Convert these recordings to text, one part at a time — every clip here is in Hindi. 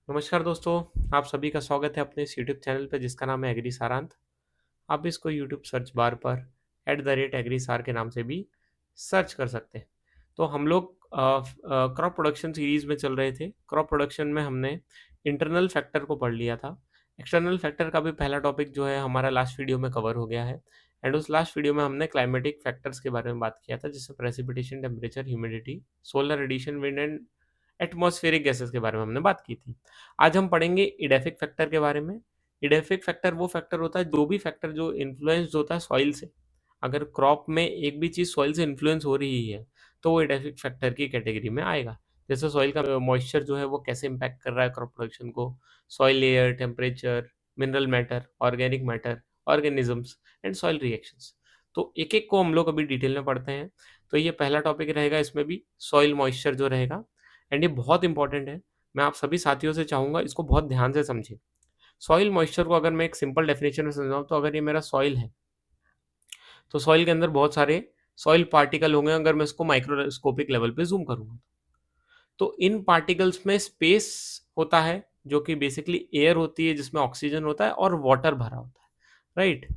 नमस्कार दोस्तों, आप सभी का स्वागत है अपने इस यूट्यूब चैनल पे जिसका नाम है एग्री सारांत। आप इसको यूट्यूब सर्च बार पर @एग्री सार के नाम से भी सर्च कर सकते हैं। तो हम लोग क्रॉप प्रोडक्शन सीरीज़ में चल रहे थे। क्रॉप प्रोडक्शन में हमने इंटरनल फैक्टर को पढ़ लिया था। एक्सटर्नल फैक्टर का भी पहला टॉपिक जो है हमारा लास्ट वीडियो में कवर हो गया है एंड उस लास्ट वीडियो में हमने क्लाइमेटिक फैक्टर्स के बारे में बात किया था, जैसे precipitation, temperature, humidity, solar radiation, wind and atmospheric gases के बारे में हमने बात की थी। आज हम पढ़ेंगे इडेफिक फैक्टर के बारे में। इडेफिक फैक्टर वो फैक्टर होता है, जो भी फैक्टर जो इन्फ्लुएंस्ड होता है सॉइल से। अगर क्रॉप में एक भी चीज़ सॉइल से इन्फ्लुएंस हो रही है, तो वो इडेफिक फैक्टर की कैटेगरी में आएगा। जैसे सॉइल का मॉइस्चर जो है वो कैसे इम्पैक्ट कर रहा है क्रॉप प्रोडक्शन को, soil layer, temperature, mineral matter, organic matter, organisms and soil reactions. तो एक-एक को हम लोग अभी डिटेल में पढ़ते हैं। तो ये पहला टॉपिक रहेगा, इसमें भी सॉइल मॉइस्चर जो रहेगा एंड ये बहुत इंपॉर्टेंट है। मैं आप सभी साथियों से चाहूँगा इसको बहुत ध्यान से समझें। सॉइल मॉइस्चर को अगर मैं एक सिंपल डेफिनेशन में समझाऊँ, तो अगर ये मेरा सॉइल है, तो सॉइल के अंदर बहुत सारे सॉइल पार्टिकल होंगे अगर मैं इसको माइक्रोस्कोपिक लेवल पे ज़ूम करूँगा। तो इन पार्टिकल्स में स्पेस होता है, जो कि बेसिकली एयर होती है जिसमें ऑक्सीजन होता है और वाटर भरा होता है, राइट?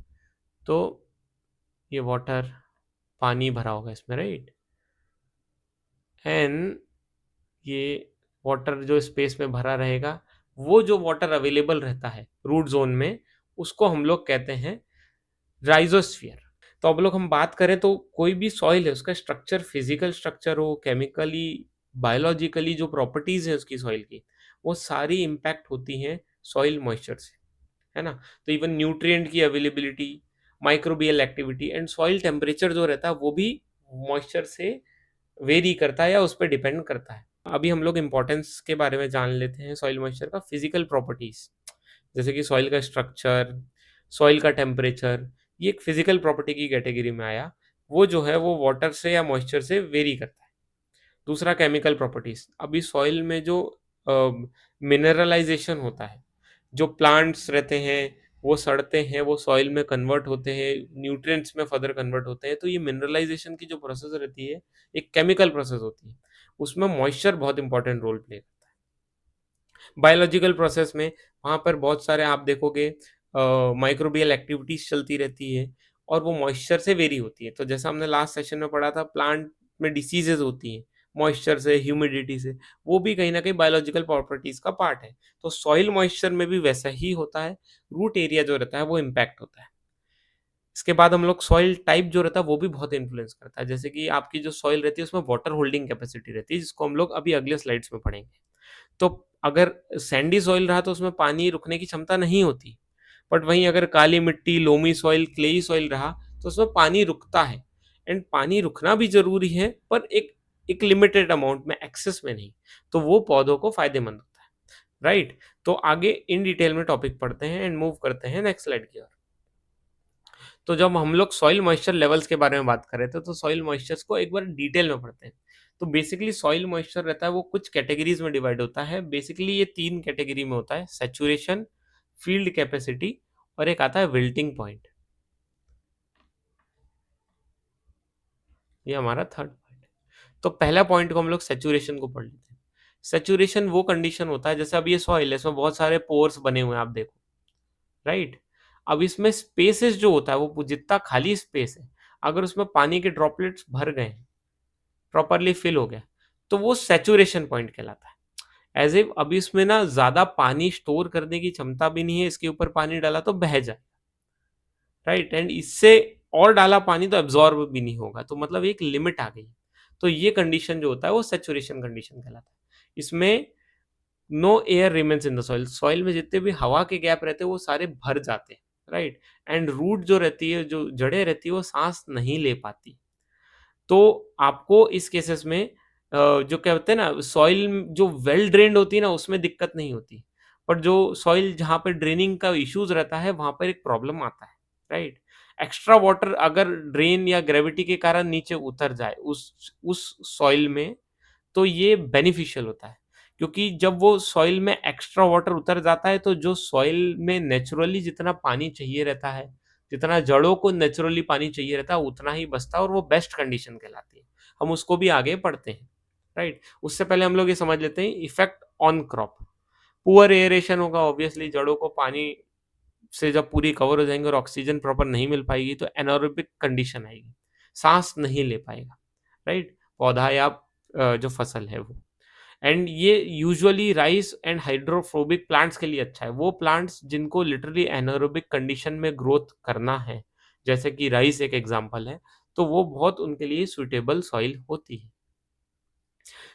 तो ये वाटर, पानी भरा होगा इसमें, राइट? एंड ये वाटर जो स्पेस में भरा रहेगा, वो जो वाटर अवेलेबल रहता है रूट ज़ोन में, उसको हम लोग कहते हैं राइज़ोस्फीयर। तो अब लोग हम बात करें तो कोई भी सॉइल है, उसका स्ट्रक्चर, फिज़िकल स्ट्रक्चर हो, केमिकली, बायोलॉजिकली जो प्रॉपर्टीज़ हैं उसकी सॉइल की, वो सारी इम्पैक्ट होती हैं सॉइल मॉइस्चर से, है ना? तो इवन न्यूट्रिएंट की availability, microbial activity and soil temperature जो रहता है, वो भी मॉइस्चर से वेरी करता है या उस पे डिपेंड करता है। अभी हम लोग इम्पोर्टेंस के बारे में जान लेते हैं सॉइल मॉइस्चर का, फिजिकल प्रॉपर्टीज, जैसे कि सॉइल का स्ट्रक्चर, सॉइल का टेम्परेचर, ये एक फिजिकल प्रॉपर्टी की कैटेगरी में आया। वो जो है वो वाटर से या मॉइस्चर से वेरी करता है। दूसरा केमिकल प्रॉपर्टीज, अभी सॉइल में जो मिनरलाइजेशन होता है, जो प्लांट्स रहते हैं वो सड़ते हैं, वो सॉइल में कन्वर्ट होते हैं, न्यूट्रिएंट्स में फर्दर कन्वर्ट होते हैं। तो ये मिनरलाइजेशन की जो प्रोसेस रहती है, एक केमिकल प्रोसेस होती है, उसमें मॉइस्चर बहुत इंपॉर्टेंट रोल प्ले करता है। बायोलॉजिकल प्रोसेस में वहाँ पर बहुत सारे आप देखोगे माइक्रोबियल एक्टिविटीज़ चलती रहती है और वो मॉइस्चर से वेरी होती है। तो जैसा हमने लास्ट सेशन में पढ़ा था, प्लांट में डिसीज़ेज़ होती हैं, मॉइस्चर से, ह्यूमिडिटी से, वो भी कहीं न कहीं बायोलॉजिकल प्रॉपर्टीज़ का पार्ट है। तो सॉइल मॉइस्चर में भी वैसा ही होता है, रूट एरिया जो रहता है वो इम्पैक्ट होता है। इसके बाद हम लोग सॉइल टाइप जो रहता है वो भी बहुत इन्फ्लुएंस करता है। जैसे कि आपकी जो सॉइल रहती है उसमें वाटर होल्डिंग कैपेसिटी रहती है, जिसको हम लोग अभी अगले स्लाइड्स में पढ़ेंगे। तो अगर सैंडी सॉइल रहा तो उसमें पानी रुकने की क्षमता नहीं होती। बट वहीं अगर काली मिट्टी, लोमी सॉइल, क्लेई सॉइल रहा तो उसमें पानी रुकता है एंड पानी रुकना भी ज़रूरी है, पर एक एक लिमिटेड अमाउंट में, एक्सेस में नहीं। तो वो पौधों को फ़ायदेमंद होता है, राइट? तो आगे इन डिटेल में टॉपिक पढ़ते हैं एंड मूव करते हैं नेक्स्ट स्लाइड की ओर। तो जब हम लोग सॉइल मॉइस्चर लेवल्स के बारे में बात कर रहे थे, तो सॉइल मॉइस्चर्स को एक बार डिटेल में पढ़ते हैं। तो बेसिकली सॉइल मॉइस्चर रहता है वो कुछ कैटेगरीज में डिवाइड होता है। बेसिकली ये 3 कैटेगरी में होता है, सैचुरेशन, फील्ड कैपेसिटी और एक आता है विल्टिंग पॉइंट। ये हमारा थर्ड पॉइंट है। तो पहला पॉइंट को हम लोग सैचुरेशन को पढ़ लेते हैं। सैचुरेशन वो कंडीशन होता है, जैसे अब ये सॉइल है, इसमें बहुत सारे पोर्स बने हुए हैं, आप देखो, राइट? अब इसमें स्पेसेस जो होता है, वो जितना खाली स्पेस है, अगर उसमें पानी के ड्रॉपलेट्स भर गए, प्रॉपरली फिल हो गया, तो वो सैचुरेशन पॉइंट कहलाता है। एज़ इफ अभी इसमें ना ज़्यादा पानी स्टोर करने की क्षमता भी नहीं है, इसके ऊपर पानी डाला तो बह जाए, राइट? एंड इससे और डाला पानी तो एब्ज़ॉर्ब भी नहीं होगा, तो मतलब एक लिमिट आ गई। तो ये कंडीशन जो होता है वो सैचुरेशन कंडीशन कहलाता है। इसमें no air remains in the soil, soil में जितने भी हवा के गैप रहते हैं वो सारे भर जाते हैं, राइट? एंड रूट जो रहती है, जो जड़ें रहती है, वो साँस नहीं ले पाती। तो आपको इस केसेस में जो क्या होता है ना, सॉइल जो वेल ड्रेन्ड होती है ना, उसमें दिक्कत नहीं होती। बट जो सॉइल जहाँ पे ड्रेनिंग का इश्यूज़ रहता है, वहाँ पर एक प्रॉब्लम आता है, राइट? एक्स्ट्रा वाटर अगर ड्रेन या ग्रेविटी के कारण नीचे उतर जाए उस सॉइल में, तो ये बेनिफिशियल होता है। क्योंकि जब वो सॉइल में एक्स्ट्रा वाटर उतर जाता है, तो जो सॉइल में नेचुरली जितना पानी चाहिए रहता है, जितना जड़ों को नेचुरली पानी चाहिए रहता है, उतना ही बचता है और वो बेस्ट कंडीशन कहलाती है। हम उसको भी आगे पढ़ते हैं, राइट? उससे पहले हम लोग ये समझ लेते हैं effect on crop. Poor aeration होगा, ऑब्वियसली जड़ों को पानी से जब पूरी कवर हो जाएंगे और ऑक्सीजन प्रॉपर नहीं मिल पाएगी तो एनारोबिक कंडीशन आएगी, सांस नहीं ले पाएगा, राइट, पौधा या जो फसल है वो। एंड ये usually rice and hydrophobic plants के लिए अच्छा है, वो प्लांट्स जिनको लिटरली एनारोबिक कंडीशन में ग्रोथ करना है, जैसे कि राइस एक एग्जांपल है, तो वो बहुत उनके लिए सुइटेबल सॉइल होती है।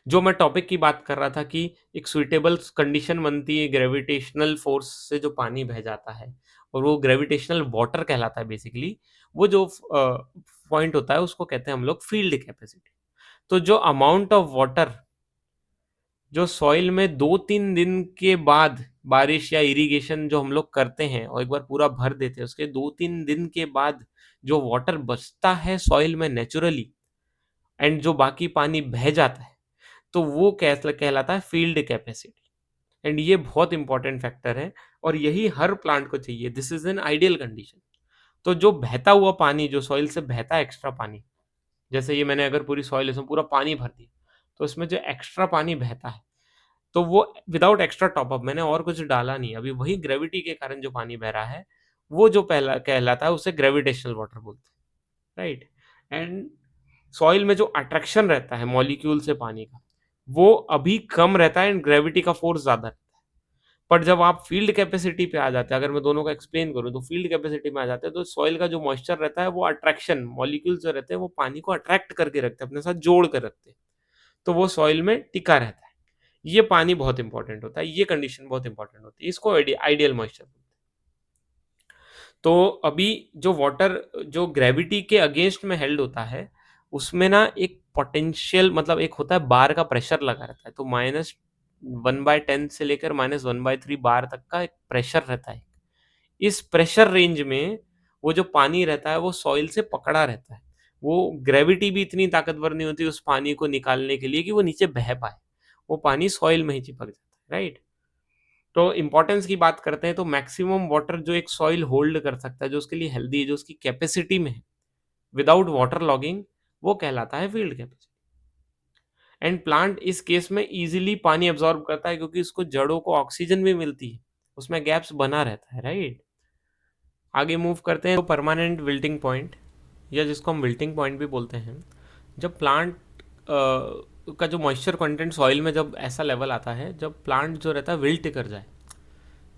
जो मैं टॉपिक की बात कर रहा था कि एक सुइटेबल कंडीशन बनती है ग्रेविटेशनल फोर्स से जो पानी बह जाता है, और वो ग्रेविटेशनल वाटर कहलाता है बेसिकली। वो जो पॉइंट होता है उसको कहते हैं हम लोग फील्ड कैपेसिटी। तो जो अमाउंट ऑफ वाटर जो सॉइल में 2-3 दिन के बाद बारिश या इरिगेशन जो हम लोग करते हैं और एक बार पूरा भर देते हैं, उसके 2-3 दिन के बाद जो वाटर बचता है सॉइल में नेचुरली एंड जो बाकी पानी बह जाता है, तो वो कहलाता है फील्ड कैपेसिटी। एंड ये बहुत इंपॉर्टेंट फैक्टर है और यही हर प्लांट को चाहिए। This is an ideal condition. तो जो बहता हुआ पानी, जो सॉइल से बहता है एक्स्ट्रा पानी, जैसे ये मैंने अगर पूरी सॉइल इसमें पूरा पानी भर दिया, तो इसमें जो एक्स्ट्रा पानी बहता है, तो वो विदाउट एक्स्ट्रा टॉप अप, मैंने और कुछ डाला नहीं, अभी वही ग्रेविटी के कारण जो पानी बह रहा है, वो जो पहला कहलाता है उसे ग्रेविटेशनल वाटर बोलते हैं, राइट। एंड सॉइल में जो अट्रैक्शन रहता है मॉलिक्यूल से पानी का, वो अभी कम रहता है एंड ग्रेविटी का फोर्स ज्यादा रहता है। पर जब आप फील्ड कैपेसिटी पे आ जाते हैं, अगर मैं दोनों का एक्सप्लेन करूं, तो फील्ड कैपेसिटी में आ जाते हैं तो सॉइल का जो मॉइस्चर रहता है वो अट्रैक्शन मॉलिक्यूल्स जो रहते हैं वो पानी को अट्रैक्ट करके रखते हैं, अपने साथ जोड़ कर रखते हैं, तो वो सॉइल में टिका रहता है। ये पानी बहुत इंपॉर्टेंट होता है, ये कंडीशन बहुत इंपॉर्टेंट होती है, इसको आइडियल मॉइस्चर। तो अभी जो वाटर जो ग्रेविटी के अगेंस्ट में हेल्ड होता है, उसमें ना एक पोटेंशियल मतलब एक होता है बार का प्रेशर लगा रहता है, तो -1/10 से लेकर -1/3 बार तक का एक प्रेशर रहता है। इस प्रेशर रेंज में वो जो पानी रहता है वो सॉइल से पकड़ा रहता है। वो ग्रेविटी भी इतनी ताकतवर नहीं होती उस पानी को निकालने के लिए कि वो नीचे बह पाए। वो पानी सॉइल में ही चिपक जाता है, राइट? तो इम्पोर्टेंस की बात करते हैं तो मैक्सिमम वाटर जो एक सॉइल होल्ड कर सकता है, जो उसके लिए हेल्दी है, जो उसकी कैपेसिटी में है, विदाउट वाटर लॉगिंग, वो कहलाता है फील्ड कैपेसिटी। एंड प्लांट इस केस में इजीली पानी अब्सॉर्ब करता है क्योंकि उसको जड़ों को ऑक्सीजन भी मिलती है, उसमें गैप्स बना रहता है, राइट? आगे मूव करते हैं तो परमानेंट विल्टिंग पॉइंट, या जिसको हम विल्टिंग पॉइंट भी बोलते हैं। जब प्लांट का जो मॉइस्चर कंटेंट सॉइल में जब ऐसा लेवल आता है, जब प्लांट जो रहता है विल्ट कर जाए,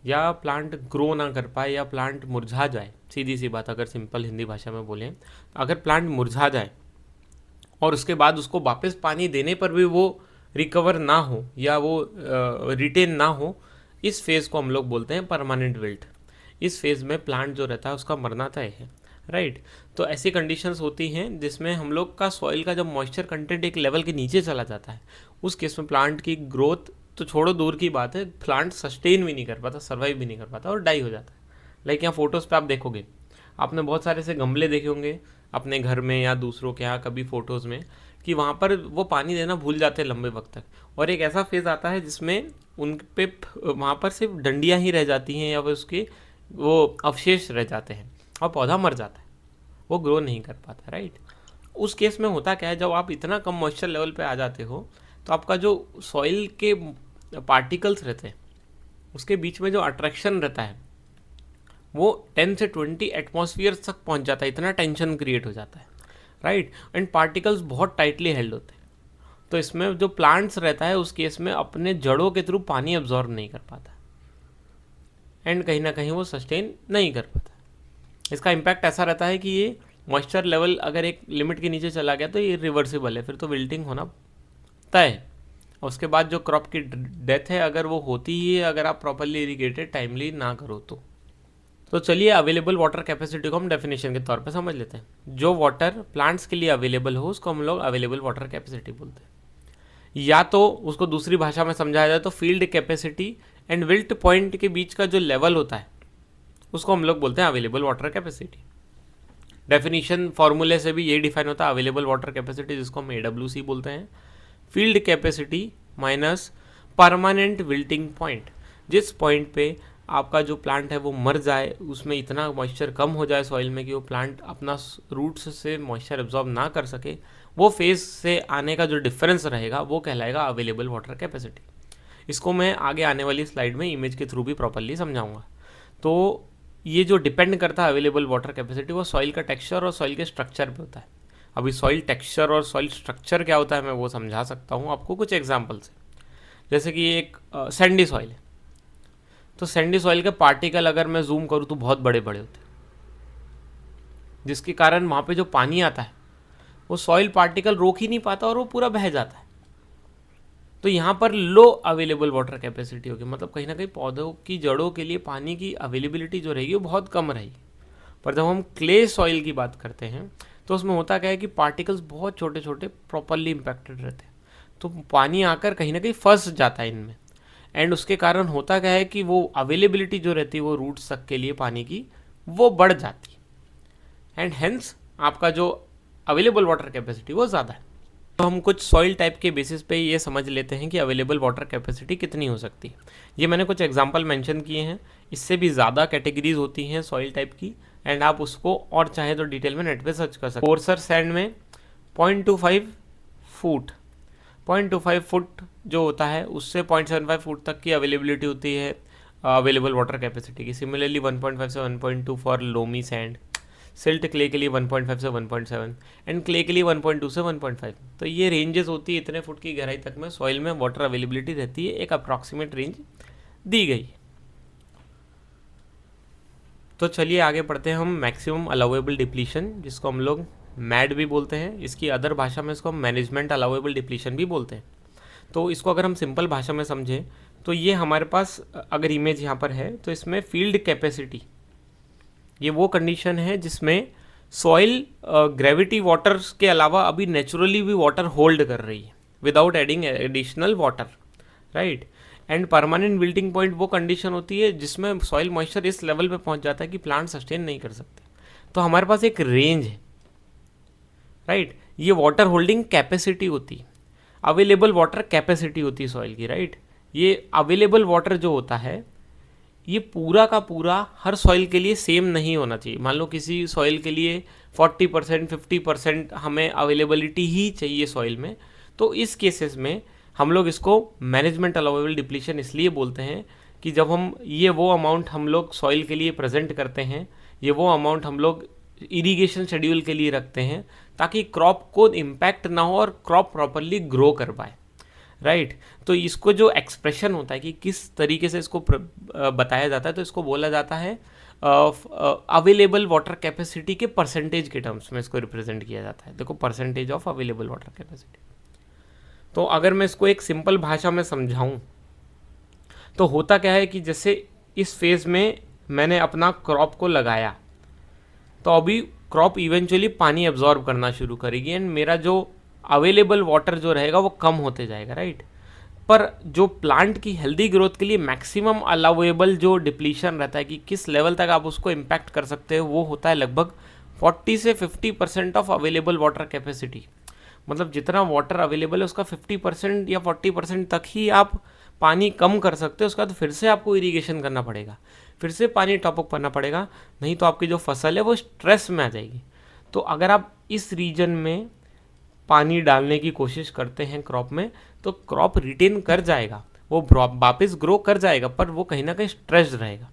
या प्लांट ग्रो ना कर पाए, या प्लांट मुरझा जाए, सीधी सी बात अगर सिंपल हिंदी भाषा में बोलें, अगर प्लांट मुरझा जाए और उसके बाद उसको वापस पानी देने पर भी वो रिकवर ना हो या वो रिटेन ना हो, इस फेज़ को हम लोग बोलते हैं परमानेंट विल्ट। इस फेज़ में प्लांट जो रहता है उसका मरना तय है, राइट। तो ऐसी कंडीशंस होती हैं जिसमें हम लोग का सॉइल का जब मॉइस्चर कंटेंट एक लेवल के नीचे चला जाता है, उस केस में प्लांट की ग्रोथ तो छोड़ो दूर की बात है, प्लांट सस्टेन भी नहीं कर पाता, सर्वाइव भी नहीं कर पाता और डाई हो जाता है। लाइक यहाँ फोटोज़ पे आप देखोगे, आपने बहुत सारे ऐसे गमले देखे होंगे अपने घर में या दूसरों के यहाँ कभी फ़ोटोज़ में, कि वहाँ पर वो पानी देना भूल जाते हैं लंबे वक्त तक, और एक ऐसा फेज़ आता है जिसमें उन पे वहाँ पर सिर्फ डंडियाँ ही रह जाती हैं या फिर उसके वो अवशेष रह जाते हैं और पौधा मर जाता है, वो ग्रो नहीं कर पाता, राइट। उस केस में होता क्या है, जब आप इतना कम मॉइस्चर लेवल पे आ जाते हो, तो आपका जो सॉइल के पार्टिकल्स रहते हैं उसके बीच में जो अट्रैक्शन रहता है वो 10 से 20 एटमॉस्फेयर तक पहुंच जाता है, इतना टेंशन क्रिएट हो जाता है, राइट। एंड पार्टिकल्स बहुत टाइटली हेल्ड होते हैं, तो इसमें जो प्लांट्स रहता है उस केस में अपने जड़ों के थ्रू पानी अब्जॉर्ब नहीं कर पाता एंड कहीं ना कहीं वो सस्टेन नहीं कर पाता। इसका इम्पैक्ट ऐसा रहता है कि ये मॉइस्चर लेवल अगर एक लिमिट के नीचे चला गया तो ये रिवर्सिबल है, फिर तो विल्टिंग होना तय है। और उसके बाद जो क्रॉप की डेथ है अगर वो होती ही है, अगर आप प्रॉपरली इरीगेटेड टाइमली ना करो तो चलिए अवेलेबल वाटर कैपेसिटी को हम डेफिनेशन के तौर पे समझ लेते हैं। जो वाटर प्लांट्स के लिए अवेलेबल हो उसको हम लोग अवेलेबल वाटर कैपेसिटी बोलते हैं, या तो उसको दूसरी भाषा में समझाया जाए तो field capacity and wilt point के बीच का जो लेवल होता है उसको हम लोग बोलते हैं अवेलेबल वाटर कैपेसिटी। डेफिनेशन फॉर्मूले से भी ये डिफाइन होता है अवेलेबल वाटर कैपेसिटी, जिसको हम AWC बोलते हैं, field capacity minus permanent wilting point. जिस पॉइंट पे आपका जो प्लांट है वो मर जाए, उसमें इतना मॉइस्चर कम हो जाए सॉइल में कि वो प्लांट अपना रूट्स से मॉइस्चर एब्जॉर्ब ना कर सके, वो फेज से आने का जो डिफरेंस रहेगा वो कहलाएगा अवेलेबल वाटर कैपेसिटी। इसको मैं आगे आने वाली स्लाइड में इमेज के थ्रू भी प्रॉपरली समझाऊंगा। तो ये जो डिपेंड करता है अवेलेबल वाटर कैपेसिटी, वो सॉइल का टेक्सचर और सॉइल के स्ट्रक्चर पे होता है। अभी सॉइल टेक्सचर और सॉइल स्ट्रक्चर क्या होता है मैं वो समझा सकता हूँ आपको कुछ एग्जाम्पल से। जैसे कि एक सैंडी सॉइल है, तो सैंडी सॉइल के पार्टिकल अगर मैं जूम करूँ तो बहुत बड़े बड़े होते हैं, जिसके कारण वहाँ पे जो पानी आता है वो सॉइल पार्टिकल रोक ही नहीं पाता और वो पूरा बह जाता है। तो यहाँ पर लो अवेलेबल वाटर कैपेसिटी होगी, मतलब कहीं ना कहीं पौधों की जड़ों के लिए पानी की अवेलेबिलिटी जो रहेगी वो बहुत कम रहेगी। पर जब हम क्ले सॉइल की बात करते हैं तो उसमें होता क्या है कि पार्टिकल्स बहुत छोटे छोटे प्रॉपरली इम्पैक्टेड रहते हैं, तो पानी आकर कहीं ना कहीं फंस जाता है इनमें, एंड उसके कारण होता क्या है कि वो अवेलेबिलिटी जो रहती है वो रूट्स तक के लिए पानी की वो बढ़ जाती है, एंड हेंस आपका जो अवेलेबल वाटर कैपेसिटी वो ज़्यादा है। तो हम कुछ सॉइल टाइप के बेसिस पे ये समझ लेते हैं कि अवेलेबल वाटर कैपेसिटी कितनी हो सकती है। ये मैंने कुछ एग्जांपल मेंशन किए हैं, इससे भी ज़्यादा कैटेगरीज होती हैं सॉइल टाइप की, एंड आप उसको और चाहे तो डिटेल में नेट पे सर्च कर सकते हैं। कोर्सर सैंड में 0.25 फुट 0.25 फुट जो होता है उससे 0.75 फुट तक की अवेलेबिलिटी होती है अवेलेबल वाटर कैपेसिटी की। सिमिलरली 1.5 से 1.2 for loamy sand, silt clay के लिए 1.5 से 1.7 एंड क्ले के लिए 1.2 से 1.5। तो ये रेंजेस होती है, इतने फुट की गहराई तक में सॉइल में वाटर अवेलेबिलिटी रहती है, एक अप्रॉक्सीमेट रेंज दी गई है। तो चलिए आगे पढ़ते हैं हम मैक्सिमम अलाउेबल डिप्लीशन, जिसको हम लोग मैड भी बोलते हैं, इसकी अदर भाषा में इसको हम मैनेजमेंट अलाउेबल डिप्लीशन भी बोलते हैं। तो इसको अगर हम सिंपल भाषा में समझें तो ये हमारे पास अगर इमेज यहाँ पर है तो इसमें फील्ड कैपेसिटी, ये वो कंडीशन है जिसमें सॉइल ग्रेविटी वाटर के अलावा अभी नेचुरली भी वाटर होल्ड कर रही है without adding additional water, right. And permanent wilting point वो कंडीशन होती है जिसमें सॉइल मॉइस्चर इस लेवल पे पहुंच जाता है कि प्लांट सस्टेन नहीं कर सकते। तो हमारे पास एक रेंज है, राइट। ये वाटर होल्डिंग कैपेसिटी होती है, अवेलेबल वाटर कैपेसिटी होती है सॉइल की, राइट। ये अवेलेबल वाटर जो होता है ये पूरा का पूरा हर सॉइल के लिए सेम नहीं होना चाहिए। मान लो किसी सॉइल के लिए 40% 50% हमें अवेलेबिलिटी ही चाहिए सॉइल में, तो इस केसेस में हम लोग इसको मैनेजमेंट अलाउेबल डिप्लीशन इसलिए बोलते हैं कि जब हम ये वो अमाउंट हम लोग सॉइल के लिए प्रेजेंट करते हैं, ये वो अमाउंट हम लोग इरीगेशन शेड्यूल के लिए रखते हैं ताकि क्रॉप को इम्पैक्ट ना हो और क्रॉप प्रॉपरली ग्रो कर पाए, राइट। तो इसको जो एक्सप्रेशन होता है कि किस तरीके से इसको बताया जाता है, तो इसको बोला जाता है अवेलेबल वाटर कैपेसिटी के परसेंटेज के टर्म्स में इसको रिप्रेजेंट किया जाता है। देखो, percentage of available water capacity. तो अगर मैं इसको एक सिंपल भाषा में समझाऊं तो होता क्या है कि जैसे इस फेज में मैंने अपना क्रॉप को लगाया, तो अभी क्रॉप इवेंचुअली पानी एब्जॉर्ब करना शुरू करेगी एंड मेरा जो अवेलेबल वाटर जो रहेगा वो कम होते जाएगा, राइट। पर जो प्लांट की हेल्दी ग्रोथ के लिए मैक्सिमम अलाउेबल जो डिप्लीशन रहता है कि किस लेवल तक आप उसको इम्पैक्ट कर सकते हो, वो होता है लगभग 40 से 50% ऑफ अवेलेबल वाटर कैपेसिटी। मतलब जितना वाटर अवेलेबल है उसका 50% या 40% तक ही आप पानी कम कर सकते हो, उसका तो फिर से आपको इरीगेशन करना पड़ेगा, फिर से पानी टॉपअप करना पड़ेगा, नहीं तो आपकी जो फसल है वो स्ट्रेस में आ जाएगी। तो अगर आप इस रीजन में पानी डालने की कोशिश करते हैं क्रॉप में, तो क्रॉप रिटेन कर जाएगा, वो वापस ग्रो कर जाएगा, पर वो कहीं ना कहीं स्ट्रेस्ड रहेगा,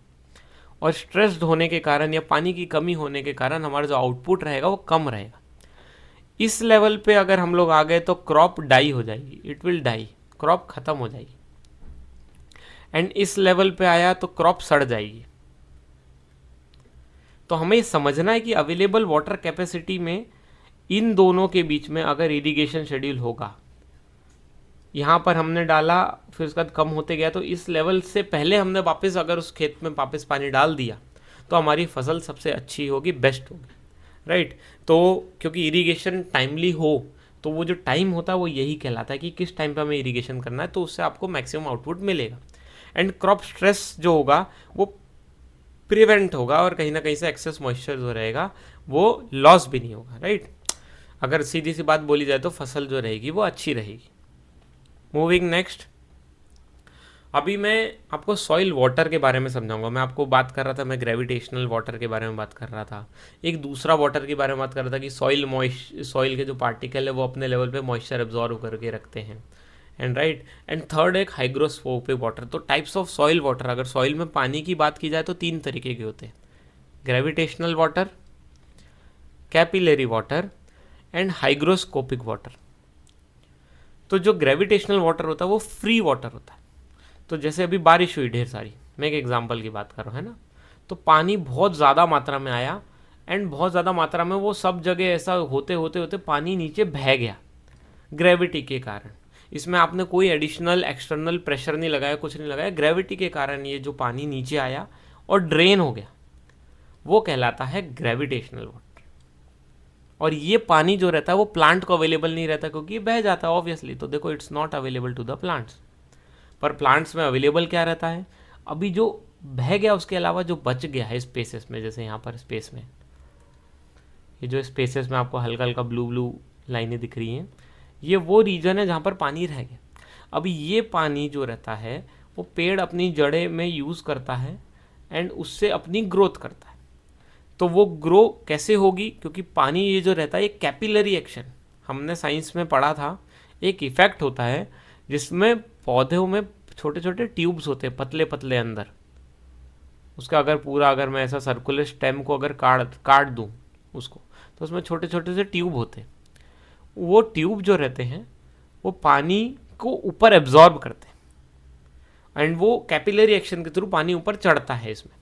और स्ट्रेस्ड होने के कारण या पानी की कमी होने के कारण हमारा जो आउटपुट रहेगा वो कम रहेगा। इस लेवल पे अगर हम लोग आ गए तो क्रॉप डाई हो जाएगी, इट विल डाई, क्रॉप खत्म हो जाएगी। एंड इस लेवल पे आया तो क्रॉप सड़ जाएगी। तो हमें समझना है कि अवेलेबल वाटर कैपेसिटी में इन दोनों के बीच में अगर इरिगेशन शेड्यूल होगा, यहाँ पर हमने डाला फिर उसके बाद कम होते गया, तो इस लेवल से पहले हमने वापस अगर उस खेत में वापस पानी डाल दिया तो हमारी फसल सबसे अच्छी होगी, बेस्ट होगी, राइट। तो क्योंकि इरिगेशन टाइमली हो, तो वो जो टाइम होता है वो यही कहलाता है कि किस टाइम पे हमें इरिगेशन करना है, तो उससे आपको मैक्सिमम आउटपुट मिलेगा। एंड क्रॉप स्ट्रेस जो होगा वो प्रिवेंट होगा और कहीं ना कहीं से एक्सेस मॉइस्चर जो रहेगा वो लॉस भी नहीं होगा, राइट। अगर सीधी सी बात बोली जाए तो फसल जो रहेगी वो अच्छी रहेगी। मूविंग नेक्स्ट, अभी मैं आपको सॉइल वाटर के बारे में समझाऊंगा। मैं आपको बात कर रहा था, मैं ग्रेविटेशनल वाटर के बारे में बात कर रहा था, एक दूसरा वाटर के बारे में बात कर रहा था कि सॉइल के जो पार्टिकल है वो अपने लेवल पे मॉइस्चर एब्जॉर्व करके रखते हैं, एंड राइट, एंड थर्ड एक हाइग्रोस्कोपिक वाटर। तो टाइप्स ऑफ सॉइल वाटर, अगर सॉइल में पानी की बात की जाए तो 3 तरीके के होते हैं, gravitational water, capillary water and hygroscopic water. तो जो ग्रेविटेशनल वाटर होता है वो फ्री वाटर होता है। तो जैसे अभी बारिश हुई ढेर सारी, मैं एक एग्जांपल की बात कर रहा हूँ, है ना, तो पानी बहुत ज़्यादा मात्रा में आया एंड बहुत ज़्यादा मात्रा में वो सब जगह ऐसा होते होते होते पानी नीचे बह गया ग्रेविटी के कारण। इसमें आपने कोई एडिशनल एक्सटर्नल प्रेशर नहीं लगाया, कुछ नहीं लगाया, ग्रेविटी के कारण ये जो पानी नीचे आया और ड्रेन हो गया, वो कहलाता है ग्रेविटेशनल वाटर। और ये पानी जो रहता है वो प्लांट को अवेलेबल नहीं रहता क्योंकि ये बह जाता है ऑब्वियसली। तो देखो it's not available to the plants. पर प्लांट्स में अवेलेबल क्या रहता है, अभी जो बह गया उसके अलावा जो बच गया है स्पेसेस में, जैसे यहाँ पर स्पेस में, ये जो स्पेसेस में आपको हल्का हल्का ब्लू ब्लू लाइनें दिख रही हैं, ये वो रीजन है जहाँ पर पानी रह गया। अभी ये पानी जो रहता है वो पेड़ अपनी जड़ें में यूज़ करता है एंड उससे अपनी ग्रोथ करता है। तो वो ग्रो कैसे होगी, क्योंकि पानी ये जो रहता है ये कैपिलरी एक्शन, हमने साइंस में पढ़ा था, एक इफेक्ट होता है जिसमें पौधों में छोटे छोटे ट्यूब्स होते हैं पतले पतले अंदर। उसका अगर पूरा, अगर मैं ऐसा सर्कुलर स्टेम को अगर काट दूँ उसको, तो उसमें छोटे छोटे से ट्यूब होते हैं। वो ट्यूब जो रहते हैं वो पानी को ऊपर एब्जॉर्ब करते हैं एंड वो कैपिलरी एक्शन के थ्रू पानी ऊपर चढ़ता है इसमें।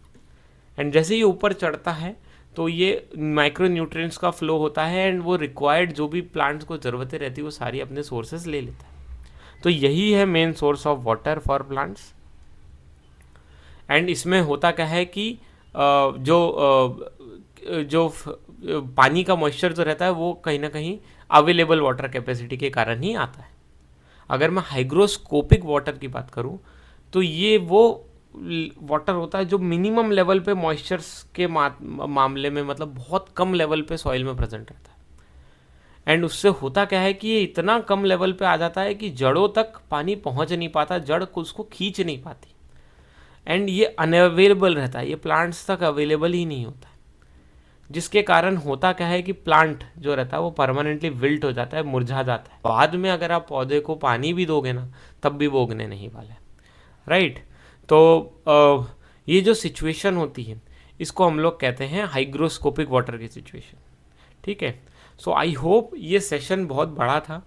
एंड जैसे ये ऊपर चढ़ता है तो ये माइक्रो न्यूट्रिएंट्स का फ्लो होता है एंड वो रिक्वायर्ड जो भी प्लांट्स को ज़रूरतें रहती है वो सारी अपने सोर्सेज ले लेता है। तो यही है main source of water for plants. And इसमें होता क्या है कि जो पानी का मॉइस्चर जो रहता है वो कहीं ना कहीं अवेलेबल वाटर कैपेसिटी के कारण ही आता है। अगर मैं हाइग्रोस्कोपिक वाटर की बात करूं तो ये वो वाटर होता है जो मिनिमम लेवल पे मॉइस्चर्स के मामले में, मतलब बहुत कम लेवल पे सॉइल में प्रेजेंट रहता है। एंड उससे होता क्या है कि ये इतना कम लेवल पे आ जाता है कि जड़ों तक पानी पहुंच नहीं पाता, जड़ उसको खींच नहीं पाती एंड ये अनअवेलेबल रहता है, ये प्लांट्स तक अवेलेबल ही नहीं होता है। जिसके कारण होता क्या है कि प्लांट जो रहता है वो परमानेंटली विल्ट हो जाता है, मुरझा जाता है। बाद में अगर आप पौधे को पानी भी दोगे ना तब भी वो उगने नहीं वाले, राइट। तो ये जो सिचुएशन होती है इसको हम लोग कहते हैं हाइग्रोस्कोपिक वाटर की सिचुएशन, ठीक है। सो आई होप ये सेशन बहुत बड़ा था,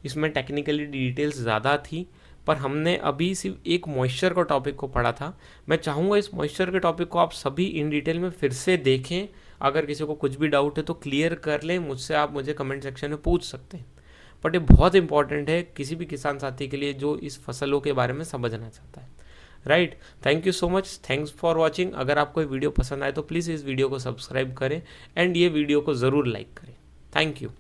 इसमें टेक्निकली डिटेल्स ज़्यादा थी, पर हमने अभी सिर्फ एक मॉइस्चर का टॉपिक को पढ़ा था। मैं चाहूँगा इस मॉइस्चर के टॉपिक को आप सभी इन डिटेल में फिर से देखें। अगर किसी को कुछ भी डाउट है तो क्लियर कर लें मुझसे, आप मुझे कमेंट सेक्शन में पूछ सकते हैं। बट ये बहुत इंपॉर्टेंट है किसी भी किसान साथी के लिए जो इस फसलों के बारे में समझना चाहता है, right. Thank you so much, thanks for watching. अगर आपको ये वीडियो पसंद आए तो प्लीज़ इस वीडियो को सब्सक्राइब करें एंड ये वीडियो को ज़रूर लाइक करें। Thank you.